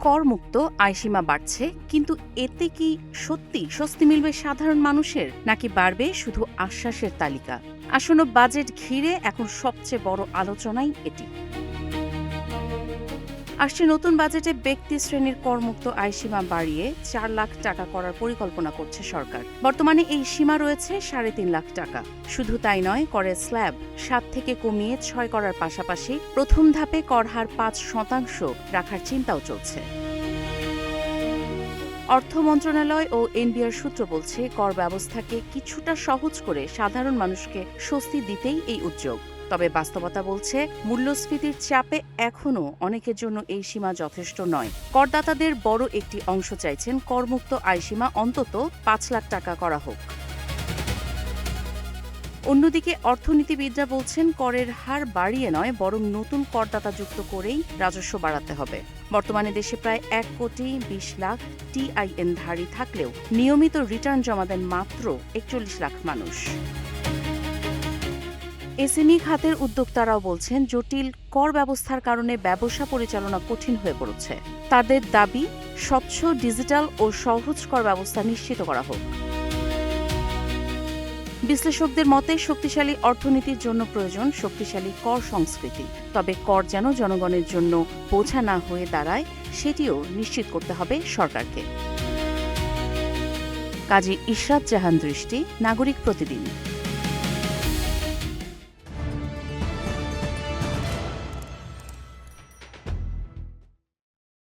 করমুক্ত আয়সীমা বাড়ছে, কিন্তু এতে কি সত্যি স্বস্তি মিলবে সাধারণ মানুষের, নাকি বাড়বে শুধু আশ্বাসের তালিকা? আসন্ন বাজেট ঘিরে এখন সবচেয়ে বড় আলোচনাই এটি। আসছে নতুন বাজেটে ব্যক্তি শ্রেণীর করমুক্ত আয়সীমা বাড়িয়ে ৪ লাখ টাকা করার পরিকল্পনা করছে সরকার। বর্তমানে এই সীমা রয়েছে ৩.৫ লাখ টাকা। শুধু তাই নয়, করের স্ল্যাব ৭ থেকে কমিয়ে ৬ করার পাশাপাশি প্রথম ধাপে কর হার ৫% রাখার চিন্তাও চলছে। অর্থ মন্ত্রণালয় ও এনবিআর সূত্র বলছে, কর ব্যবস্থাকে কিছুটা সহজ করে সাধারণ মানুষকে স্বস্তি দিতেই এই উদ্যোগ। তবে বাস্তবতা বলছে, মূল্যস্ফীতির চাপে এখনও অনেকের জন্য এই সীমা যথেষ্ট নয়। করদাতাদের বড় একটি অংশ চাইছেন করমুক্ত আয়সীমা অন্তত ৫ লাখ টাকা করা হোক। অন্যদিকে অর্থনীতিবিদরা বলছেন, করের হার বাড়িয়ে নয়, বরং নতুন করদাতা যুক্ত করেই রাজস্ব বাড়াতে হবে। বর্তমানে দেশে প্রায় ১,২০ লাখ টিআইএনধারী থাকলেও নিয়মিত রিটার্ন জমা দেন মাত্র ৪১ লাখ মানুষ। এসএমই খাতের উদ্যোক্তারাও বলছেন, জটিল কর ব্যবস্থার কারণে ব্যবসা পরিচালনা কঠিন হয়ে পড়ছে। তাদের দাবি, স্বচ্ছ, ডিজিটাল ও সহজ কর ব্যবস্থা নিশ্চিত করা হোক। বিশ্লেষকদের মতে, শক্তিশালী অর্থনীতির জন্য প্রয়োজন শক্তিশালী কর সংস্কৃতি। তবে কর যেন জনগণের জন্য বোঝা না হয়ে দাঁড়ায়, সেটিও নিশ্চিত করতে হবে সরকারকে। কাজী ইশরাত জাহান দৃষ্টি, নাগরিক প্রতিদিন।